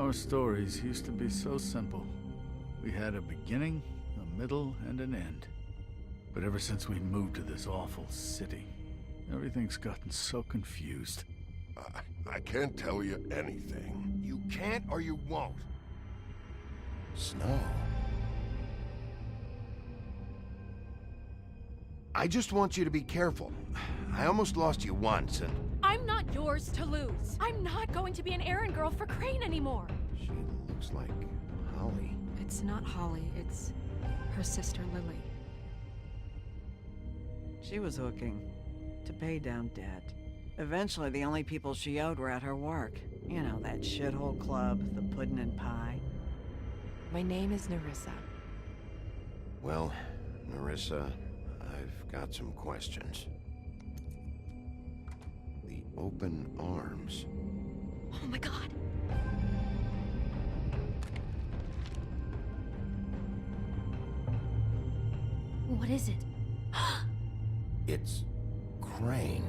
Our stories used to be so simple. We had a beginning, a middle, and an end. But ever since we moved to this awful city, everything's gotten so confused. I can't tell you anything. You can't or you won't. Snow. I just want you to be careful. I almost lost you once, and... I'm not yours to lose. I'm not going to be an errand girl for Crane anymore. She looks like Holly. It's not Holly, it's her sister Lily. She was hooking to pay down debt. Eventually, the only people she owed were at her work. You know, that shithole club, the puddin' and pie. My name is Nerissa. Well, Nerissa, I've got some questions. The open arms. Oh my god. What is it? It's Crane.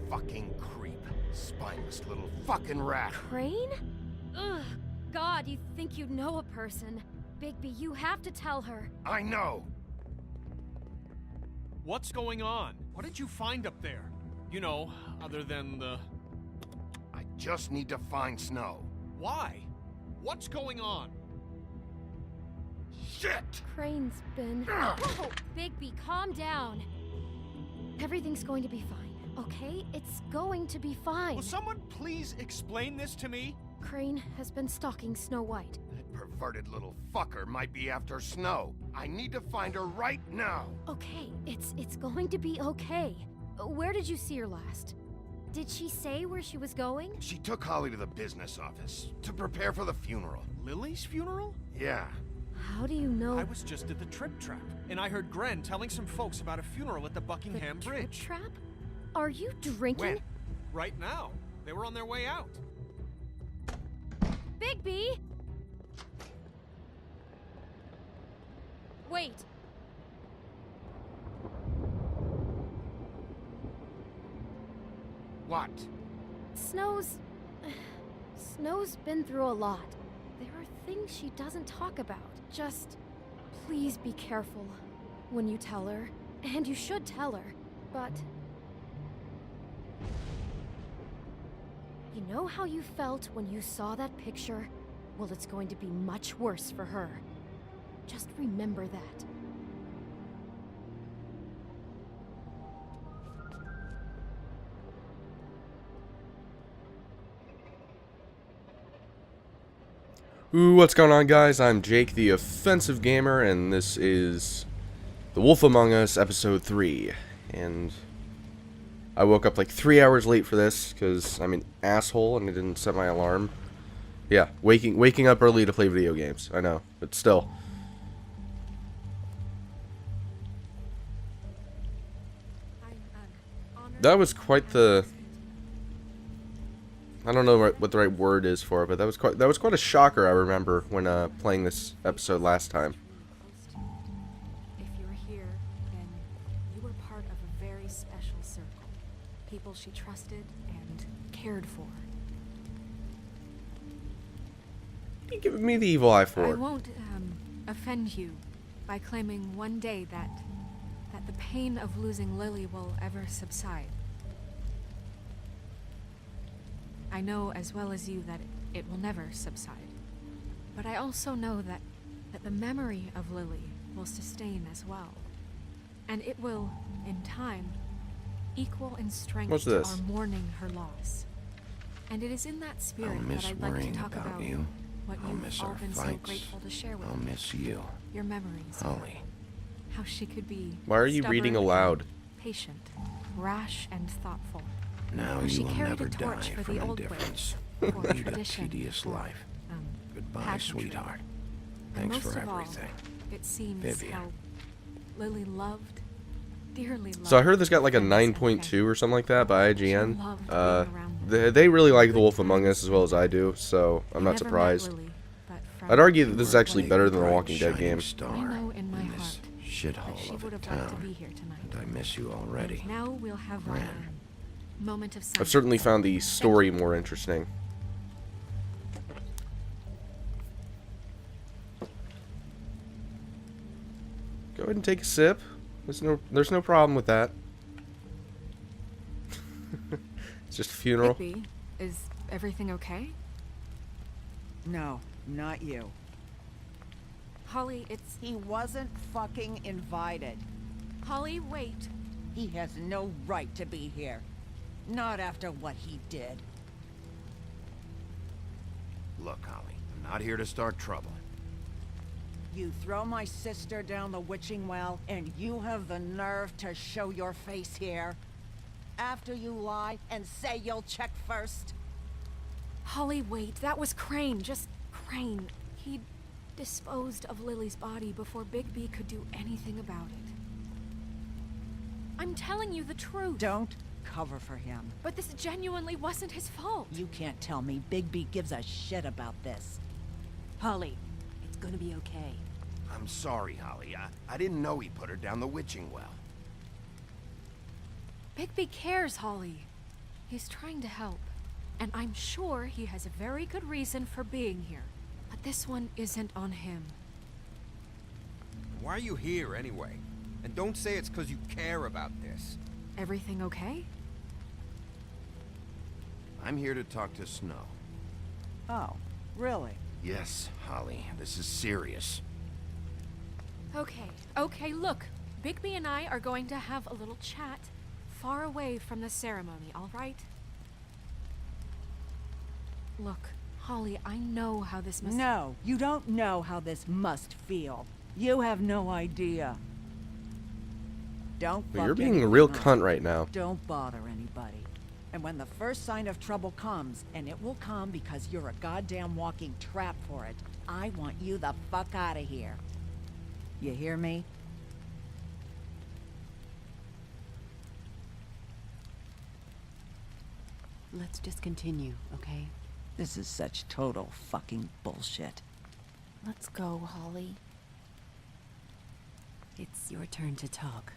Fucking creep. Spineless little fucking rat. Crane? Ugh. God, you think you know a person. Bigby, you have to tell her. I know. What's going on? What did you find up there? You know, other than the... I just need to find Snow. Why? What's going on? Shit! Crane's been... Whoa! Bigby, calm down. Everything's going to be fine, okay? It's going to be fine. Will someone please explain this to me? Crane has been stalking Snow White. That perverted little fucker might be after Snow. I need to find her right now. Okay, it's going to be okay. Where did you see her last? Did she say where she was going? She took Holly to the business office to prepare for the funeral. Lily's funeral? Yeah. How do you know? I was just at the Trip Trap, and I heard Gren telling some folks about a funeral at the Buckingham the Bridge. Trip Trap? Are you drinking? When? Right now. They were on their way out. Bigby! Wait. What? Snow's been through a lot. There are things she doesn't talk about. Just please be careful when you tell her. And you should tell her. But you know how you felt when you saw that picture? Well, it's going to be much worse for her. Just remember that. Ooh, what's going on, guys? I'm Jake, the Offensive Gamer, and this is The Wolf Among Us, Episode 3. And I woke up like 3 hours late for this, because I'm an asshole and I didn't set my alarm. Yeah, waking up early to play video games, I know, but still. That was quite the... I don't know what the right word is for it, but that was quite a shocker. I remember when playing this episode last time. If you're here, then you were part of a very special circle. People she trusted and cared for. What are you giving me the evil eye for? I won't offend you by claiming one day that the pain of losing Lily will ever subside. I know as well as you that it will never subside. But I also know that the memory of Lily will sustain as well. And it will, in time, equal in strength to our mourning her loss. And it is in that spirit that I'd like to talk about you. what I'll you've miss all our been so fights. grateful to share with I'll me. miss you. Your memories. Holly. How she could be Why are you reading stubborn, aloud? patient, rash, and thoughtful. Now She you will carried a never die torch for from the old indifference. ways, for Lead a tradition, tedious for, life. Goodbye, pageantry. sweetheart. And Thanks most for of all, everything. it seems Vivian. how Lily loved dearly love. So I heard this got like a friends and 9.2 family. or something like that by She IGN. loved being around them. They really like The Wolf Among Us as well as I do, so I'm not Never met surprised. Lily, but from I'd argue that this is what actually I better than the Bright Walking Dead shining game. star I know in my in this heart that shithole she of would a have liked to be town, here tonight. and I miss you already. And now we'll have our Gran. own moment of silence. I've certainly found the story more interesting. Go ahead and take a sip. There's no problem with that. It's just a funeral. Bigby, is everything okay? No, not you. Holly, it's... He wasn't fucking invited. Holly, wait. He has no right to be here. Not after what he did. Look, Holly, I'm not here to start trouble. You throw my sister down the witching well, and you have the nerve to show your face here? After you lie and say you'll check first? Holly, wait. That was Crane. Just Crane. He disposed of Lily's body before Bigby could do anything about it. I'm telling you the truth. Don't cover for him. But this genuinely wasn't his fault. You can't tell me Bigby gives a shit about this. Holly, it's gonna be okay. I'm sorry, Holly. I didn't know he put her down the witching well. Bigby cares, Holly. He's trying to help. And I'm sure he has a very good reason for being here. But this one isn't on him. Why are you here anyway? And don't say it's because you care about this. Everything okay? I'm here to talk to Snow. Oh, really? Yes, Holly, this is serious. Okay, look. Bigby and I are going to have a little chat far away from the ceremony, all right? Look, Holly, I know how this must... No, you don't know how this must feel. You have no idea. Don't Well, you're fuck being a anything real up. cunt right now. Don't bother anybody. And when the first sign of trouble comes, and it will come because you're a goddamn walking trap for it, I want you the fuck out of here. You hear me? Let's just continue, okay? This is such total fucking bullshit. Let's go, Holly. It's your turn to talk.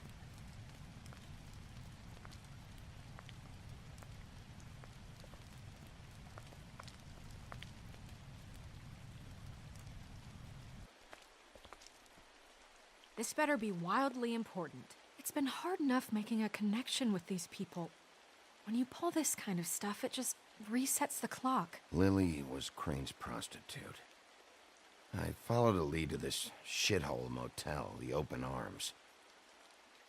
This better be wildly important. It's been hard enough making a connection with these people. When you pull this kind of stuff, it just resets the clock. Lily was Crane's prostitute. I followed a lead to this shithole motel, the Open Arms.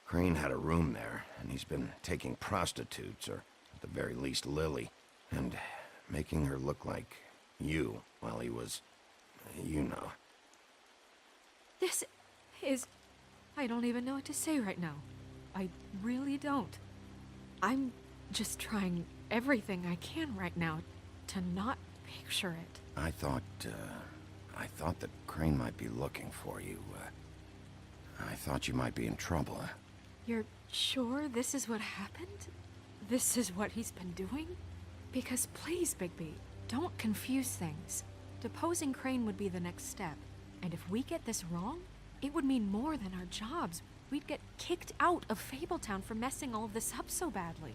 Crane had a room there, and he's been taking prostitutes, or at the very least Lily, and making her look like you while he was, you know. This is... I don't even know what to say right now. I really don't. I'm just trying everything I can right now to not picture it. I thought that Crane might be looking for you. I thought you might be in trouble. You're sure this is what happened? This is what he's been doing? Because please, Bigby, don't confuse things. Deposing Crane would be the next step. And if we get this wrong, it would mean more than our jobs. We'd get kicked out of Fabletown for messing all of this up so badly.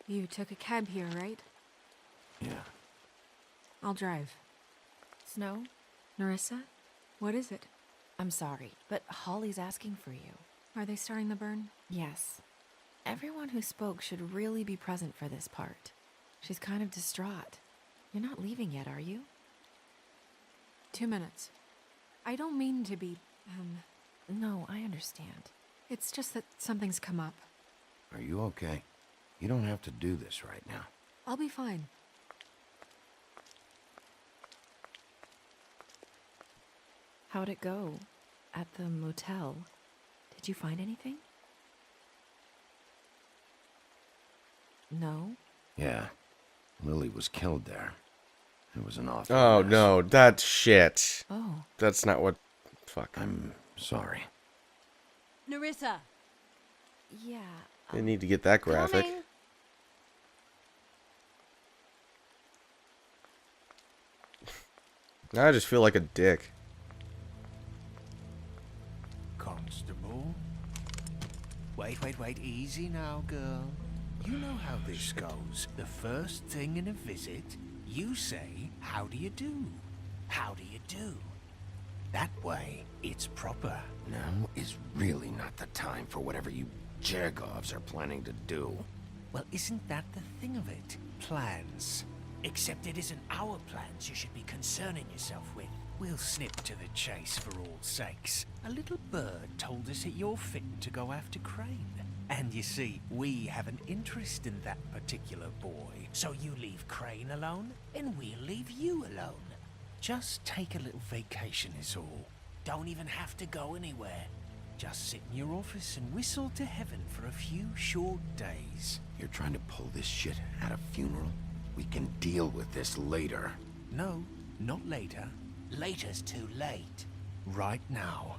You took a cab here, right? Yeah. I'll drive. Snow? Narissa? What is it? I'm sorry, but Holly's asking for you. Are they starting the burn? Yes. Everyone who spoke should really be present for this part. She's kind of distraught. You're not leaving yet, are you? 2 minutes. I don't mean to be, No, I understand. It's just that something's come up. Are you okay? You don't have to do this right now. I'll be fine. How'd it go? At the motel? Did you find anything? No? Yeah. Lily was killed there. It was an awful Oh mess. no, that's shit. Oh. That's not what. Fuck. I'm sorry. Nerissa! Yeah. I need to get that graphic. Coming. I just feel like a dick. Constable? Wait, easy now, girl. You know how this goes. The first thing in a visit, you say, how do you do? How do you do? That way, it's proper. Now is really not the time for whatever you Jergovs are planning to do. Well, isn't that the thing of it? Plans. Except it isn't our plans you should be concerning yourself with. We'll snip to the chase for all sakes. A little bird told us that you're fitting to go after Crane. And you see, we have an interest in that particular boy. So you leave Crane alone, and we'll leave you alone. Just take a little vacation is all. Don't even have to go anywhere. Just sit in your office and whistle to heaven for a few short days. You're trying to pull this shit at a funeral? We can deal with this later. No, not later. Later's too late. Right now.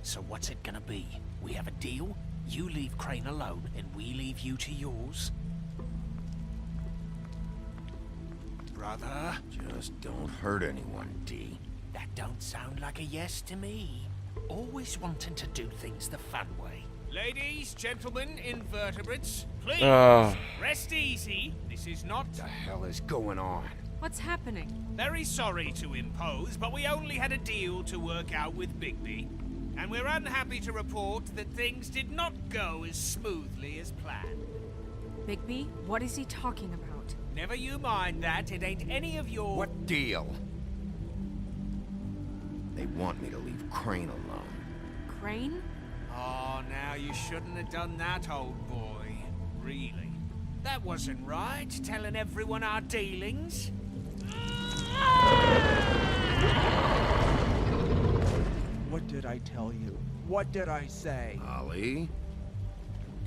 So what's it gonna be? We have a deal? You leave Crane alone, and we leave you to yours? Brother? Just don't hurt anyone, D. That don't sound like a yes to me. Always wanting to do things the fun way. Ladies, gentlemen, invertebrates, please, rest easy. This is not... What the hell is going on? What's happening? Very sorry to impose, but we only had a deal to work out with Bigby. And we're unhappy to report that things did not go as smoothly as planned. Bigby, what is he talking about? Never you mind that, it ain't any of your... What deal? They want me to leave Crane alone. Crane? Oh, now you shouldn't have done that, old boy. Really. That wasn't right, telling everyone our dealings. What did I tell you? What did I say? Ollie?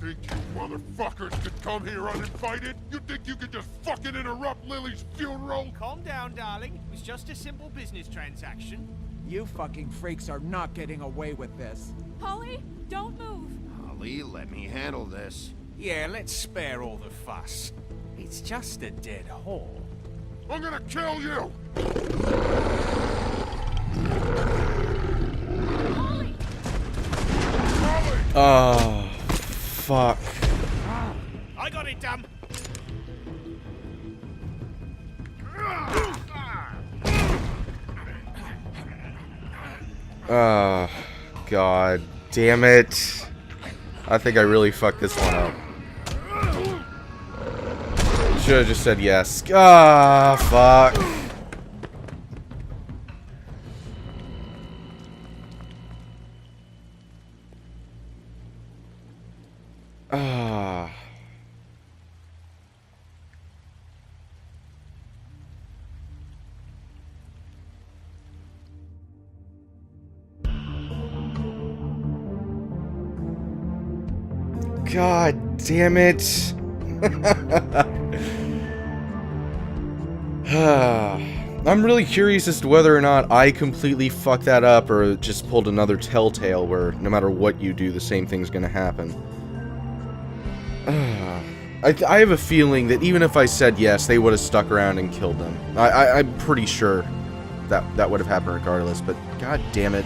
Think you motherfuckers could come here uninvited? You think you could just fucking interrupt Lily's funeral? Calm down, darling. It was just a simple business transaction. You fucking freaks are not getting away with this. Polly, don't move. Ollie, let me handle this. Yeah, let's spare all the fuss. It's just a dead hole. I'm gonna kill you! Polly! Oh, fuck. I got it, damn. God damn it. I think I really fucked this one up. Should have just said yes. Ah, fuck. Ah. God damn it. I'm really curious as to whether or not I completely fucked that up or just pulled another Telltale where no matter what you do, the same thing's gonna happen. I have a feeling that even if I said yes, they would have stuck around and killed them. I'm pretty sure that would have happened regardless, but god damn it.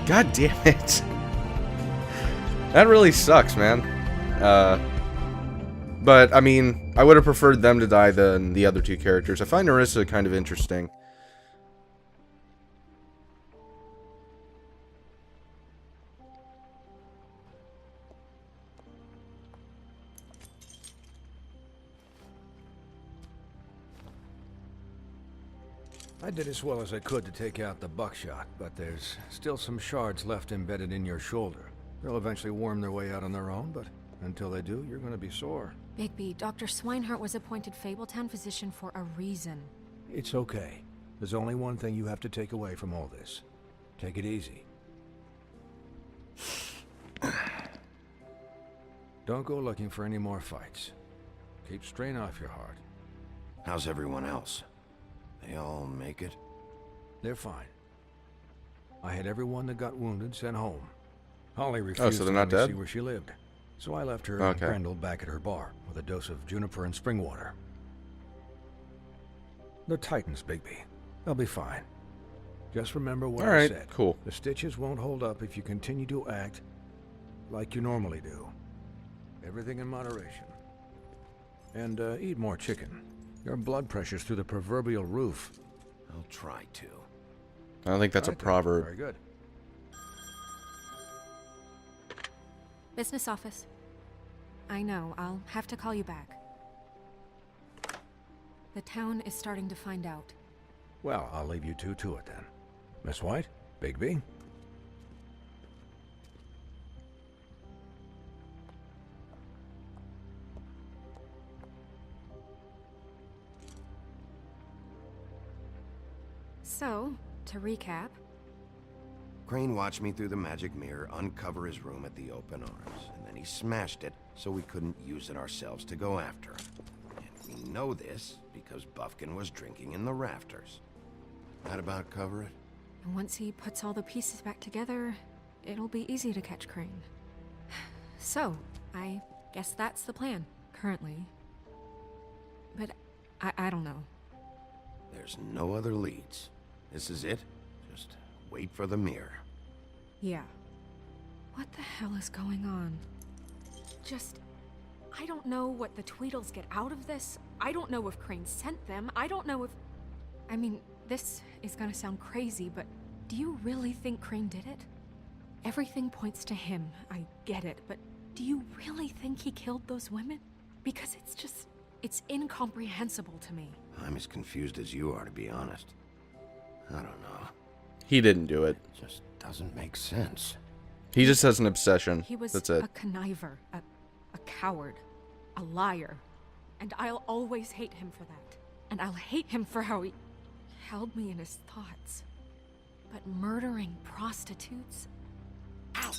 God damn it. That really sucks, man. But, I mean, I would have preferred them to die than the other two characters. I find Nerissa kind of interesting. I did as well as I could to take out the buckshot, but there's still some shards left embedded in your shoulder. They'll eventually worm their way out on their own, but until they do, you're gonna be sore. Bigby, Dr. Swinehart was appointed Fabletown physician for a reason. It's okay. There's only one thing you have to take away from all this. Take it easy. Don't go looking for any more fights. Keep strain off your heart. How's everyone else? They all make it? They're fine. I had everyone that got wounded sent home. Holly refused so to they're let not me dead? see where she lived. So I left her and Okay. Grendel back at her bar with a dose of juniper and spring water. They're Titans, Bigby. They'll be fine. Just remember what I Alright, said. cool. The stitches won't hold up if you continue to act like you normally do. Everything in moderation. And eat more chicken. Your blood pressure's through the proverbial roof. I'll try to. I don't think that's a Right then. proverb. Very good. Business office. I know, I'll have to call you back. The town is starting to find out. Well, I'll leave you two to it then. Miss White, Bigby. So, to recap, Crane watched me through the magic mirror uncover his room at the open arms, and then he smashed it so we couldn't use it ourselves to go after him. And we know this because Buckingham was drinking in the rafters. That about cover it? and once he puts all the pieces back together, it'll be easy to catch Crane. So, I guess that's the plan, currently. But I don't know. There's no other leads. This is it. Just wait for the mirror. Yeah. What the hell is going on? I don't know what the Tweedles get out of this. I don't know if Crane sent them. I don't know if... I mean, this is gonna sound crazy, but do you really think Crane did it? Everything points to him, I get it, but do you really think he killed those women? Because it's incomprehensible to me. I'm as confused as you are, to be honest. I don't know. He didn't do it. It just doesn't make sense. He just has an obsession. He was That's it. a conniver, a coward, a liar. And I'll always hate him for that. And I'll hate him for how he held me in his thoughts. But murdering prostitutes? Ow!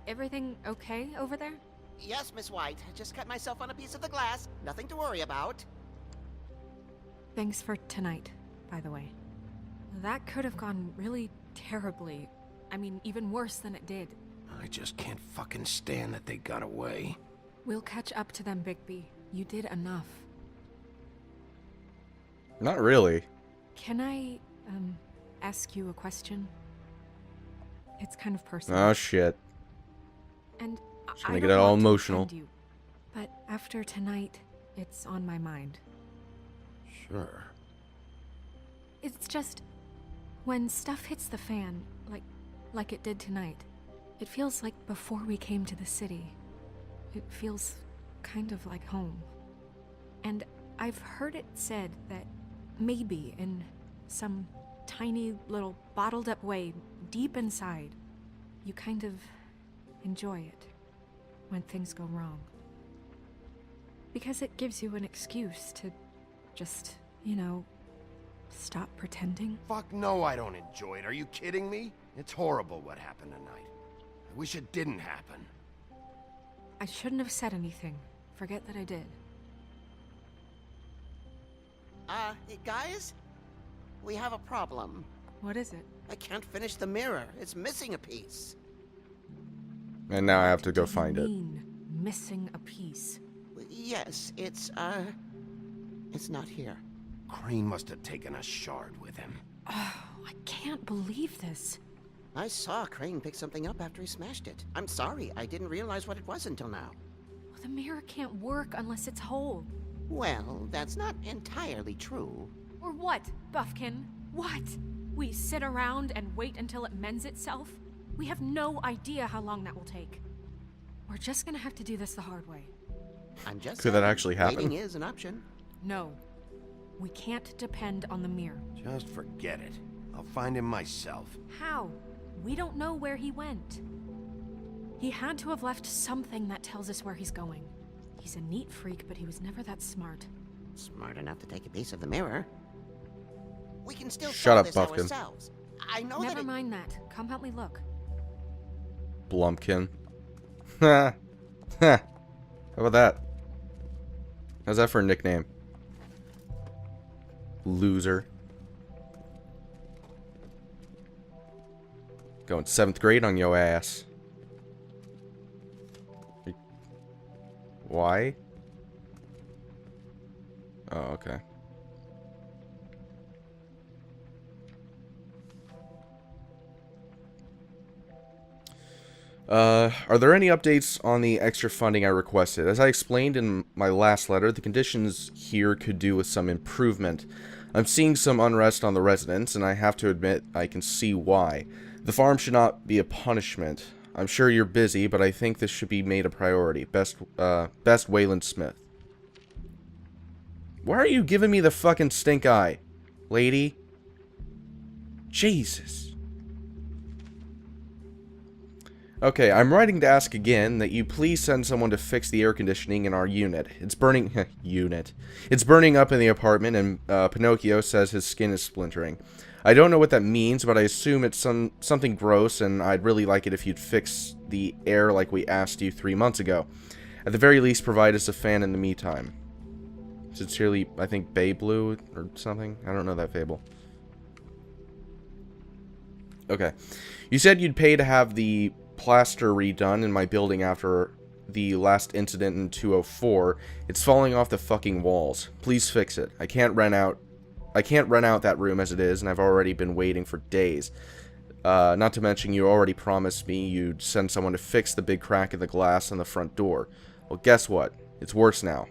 Everything okay over there? Yes, Miss White. I just cut myself on a piece of the glass. Nothing to worry about. Thanks for tonight, by the way. That could have gone really terribly. I mean, even worse than it did. I just can't fucking stand that they got away. We'll catch up to them, Bigby. You did enough. Not really. Can I, ask you a question? It's kind of personal. Oh shit. And Just I gonna don't get all want to emotional. offend you, but after tonight, it's on my mind. Sure. It's just when stuff hits the fan, like it did tonight, it feels like before we came to the city. It feels kind of like home. And I've heard it said that maybe in some tiny little bottled up way deep inside, you kind of enjoy it when things go wrong. Because it gives you an excuse to just, stop pretending. Fuck no, I don't enjoy it. Are you kidding me? It's horrible what happened tonight. I wish it didn't happen. I shouldn't have said anything. Forget that I did. Guys? We have a problem. What is it? I can't finish the mirror. It's missing a piece. And now I have to go What do you find it. mean, missing a piece? Yes, it's not here. Crane must have taken a shard with him. Oh, I can't believe this. I saw Crane pick something up after he smashed it. I'm sorry, I didn't realize what it was until now. Well, the mirror can't work unless it's whole. Well, that's not entirely true. Or what, Buffkin? What? We sit around and wait until it mends itself? We have no idea how long that will take. We're just gonna have to do this the hard way. I'm just Could that saying, actually happen? Waiting is an option. No. We can't depend on the mirror. Just forget it. I'll find him myself. How? We don't know where he went. He had to have left something that tells us where he's going. He's a neat freak, but he was never that smart. Smart enough to take a piece of the mirror. We can still Shut solve up, this Buffkin. ourselves. I know Never that mind that. Come help me look. Blumpkin. Ha. Ha. How about that? How's that for a nickname? Loser. Going 7th grade on yo ass. Why? Oh, okay. Are there any updates on the extra funding I requested? As I explained in my last letter, the conditions here could do with some improvement. I'm seeing some unrest on the residents, and I have to admit I can see why. The farm should not be a punishment. I'm sure you're busy, but I think this should be made a priority. Best Wayland Smith. Why are you giving me the fucking stink eye, lady? Jesus. Okay, I'm writing to ask again that you please send someone to fix the air conditioning in our unit. It's burning... It's burning up in the apartment, and Pinocchio says his skin is splintering. I don't know what that means, but I assume it's something gross, and I'd really like it if you'd fix the air like we asked you 3 months ago. At the very least, provide us a fan in the meantime. Sincerely, I think Bay Blue or something? I don't know that fable. Okay. You said you'd pay to have the plaster redone in my building after the last incident in 204. It's falling off the fucking walls. Please fix it. I can't rent out that room as it is, and I've already been waiting for days. Not to mention you already promised me you'd send someone to fix the big crack in the glass on the front door. Well, guess what? It's worse now.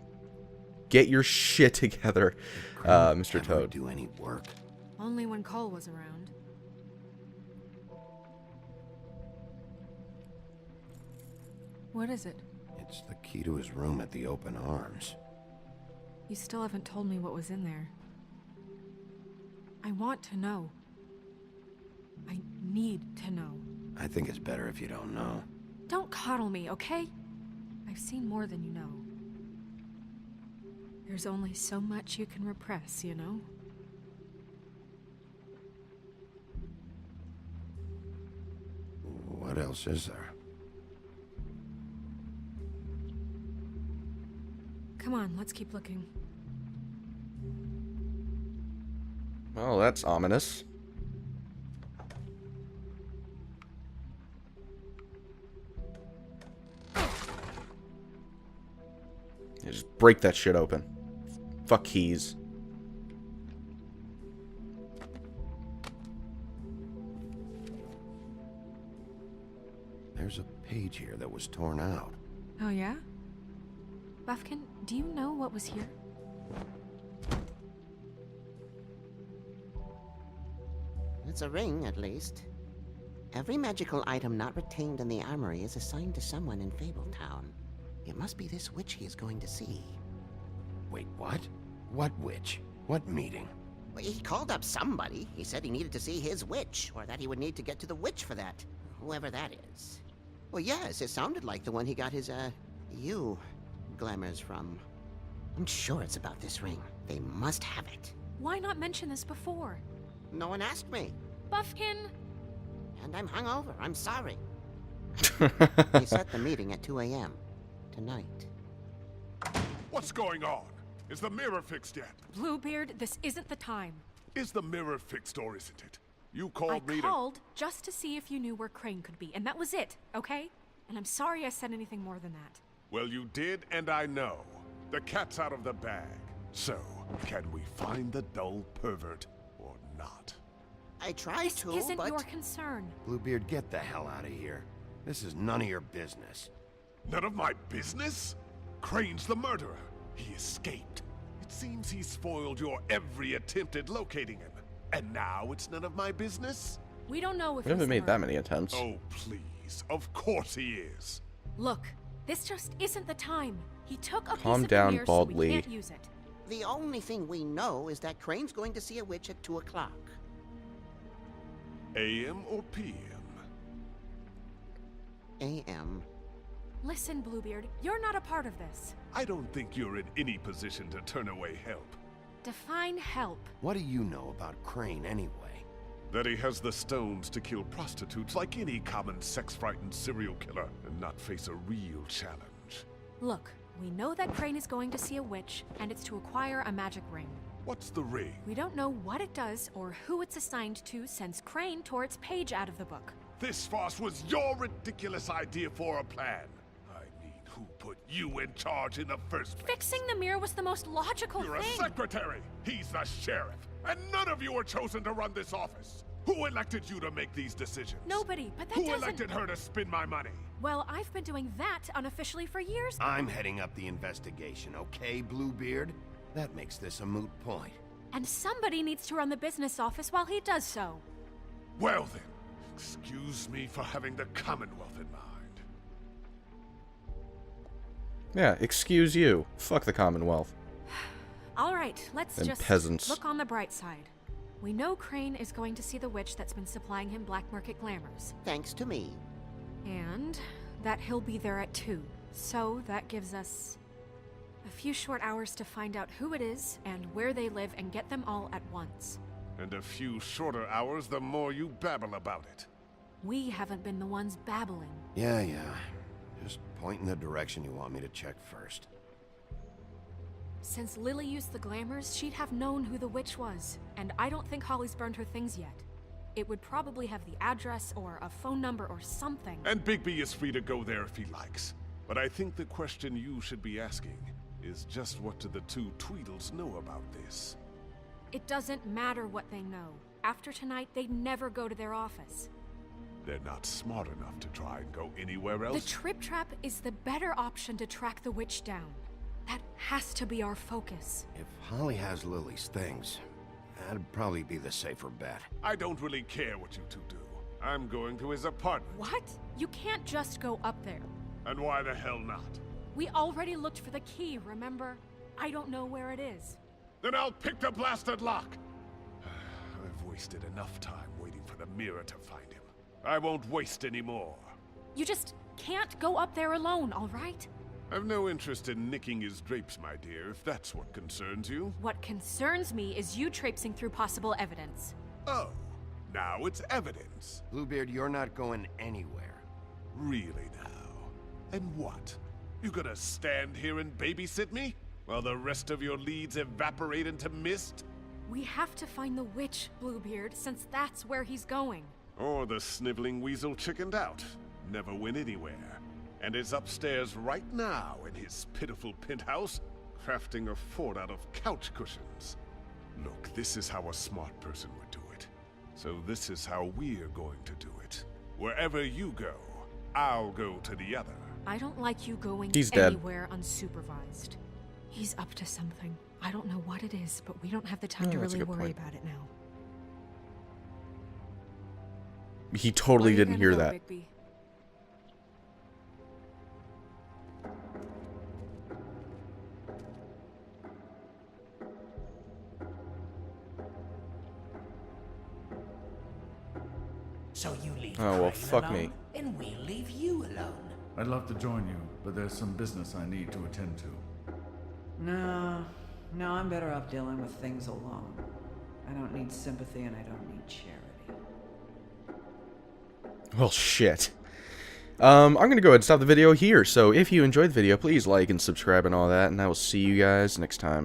Get your shit together, Mr. Toad. Do any work? Only when Cole was around. What is it? It's the key to his room at the Open Arms. You still haven't told me what was in there. I want to know. I need to know. I think it's better if you don't know. Don't coddle me, okay? I've seen more than you know. There's only so much you can repress, you know? What else is there? Come on, let's keep looking. Well, that's ominous. Yeah, just break that shit open. Fuck keys. There's a page here that was torn out. Oh, yeah? Buffkin, do you know what was here? It's a ring, at least. Every magical item not retained in the armory is assigned to someone in Fabletown. It must be this witch he is going to see. Wait, what? What witch? What meeting? Well, he called up somebody. He said he needed to see his witch, or that he would need to get to the witch for that. Whoever that is. Well, yes, it sounded like the one he got his, glamours from. I'm sure it's about this ring. They must have it. Why not mention this before? No one asked me. Buffkin! And I'm hungover. I'm sorry. He set the meeting at 2 a.m. tonight. What's going on? Is the mirror fixed yet? Bluebeard, this isn't the time. Is the mirror fixed or isn't it? You called me I called just to see if you knew where Crane could be, and that was it, okay? And I'm sorry I said anything more than that. Well, you did, and I know. The cat's out of the bag. So, can we find the dull pervert or not? I tried to, This isn't but... your concern. Bluebeard, get the hell out of here. This is none of your business. None of my business? Crane's the murderer. He escaped. It seems he spoiled your every attempt at locating him. And now it's none of my business? We don't know if We haven't made that many attempts. Oh, please. Of course he is. Look, this just isn't the time. He took a Calm piece of down, the mirror, so Bald we Lee. can't use it. The only thing we know is that Crane's going to see a witch at 2 o'clock. AM or PM? AM. Listen, Bluebeard, you're not a part of this. I don't think you're in any position to turn away help. Define help. What do you know about Crane anyway? That he has the stones to kill prostitutes like any common sex-frightened serial killer and not face a real challenge. Look, We know that Crane is going to see a witch, and it's to acquire a magic ring. What's the ring? We don't know what it does or who it's assigned to since Crane tore its page out of the book. This farce was your ridiculous idea for a plan. I mean, who put you in charge in the first place? Fixing the mirror was the most logical You're thing. a secretary. He's the sheriff. And none of you were chosen to run this office. Who elected you to make these decisions? Nobody, but that Who doesn't... elected her to spend my money? Well, I've been doing that unofficially for years. I'm heading up the investigation, okay, Bluebeard? That makes this a moot point. And somebody needs to run the business office while he does so. Well then, excuse me for having the Commonwealth in mind. Yeah, excuse you. Fuck the Commonwealth. All right, let's And just peasants. look on the bright side. We know Crane is going to see the witch that's been supplying him black market glamours. Thanks to me. And that he'll be there at 2. So that gives us a few short hours to find out who it is and where they live and get them all at once. And a few shorter hours the more you babble about it. We haven't been the ones babbling. Yeah. Just point in the direction you want me to check first. Since Lily used the glamours, she'd have known who the witch was, and I don't think Holly's burned her things yet. It would probably have the address or a phone number or something. And Bigby is free to go there if he likes. But I think the question you should be asking is just what do the two Tweedles know about this? It doesn't matter what they know. After tonight, they'd never go to their office. They're not smart enough to try and go anywhere else? The Trip Trap is the better option to track the witch down. That has to be our focus. If Holly has Lily's things, that'd probably be the safer bet. I don't really care what you two do. I'm going to his apartment. What? You can't just go up there. And why the hell not? We already looked for the key, remember? I don't know where it is. Then I'll pick the blasted lock! I've wasted enough time waiting for the mirror to find him. I won't waste any more. You just can't go up there alone, all right? I've no interest in nicking his drapes, my dear, if that's what concerns you. What concerns me is you traipsing through possible evidence. Oh, now it's evidence. Bluebeard, you're not going anywhere. Really now? And what? You gonna stand here and babysit me? While the rest of your leads evaporate into mist? We have to find the witch, Bluebeard, since that's where he's going. Or the sniveling weasel chickened out. Never went anywhere. And is upstairs right now in his pitiful penthouse, crafting a fort out of couch cushions. Look, this is how a smart person would do it. So this is how we're going to do it. Wherever you go, I'll go to the other. I don't like you going He's dead. anywhere unsupervised. He's up to something. I don't know what it is, but we don't have the time to that's a really good worry point. about it now. He totally Where are you didn't gonna hear go, that. Bigby? So you leave Oh, well, Crane fuck alone, me. and we'll leave you alone. I'd love to join you, but there's some business I need to attend to. No, I'm better off dealing with things alone. I don't need sympathy and I don't need charity. Well, shit. I'm going to go ahead and stop the video here. So if you enjoyed the video, please like and subscribe and all that. And I will see you guys next time.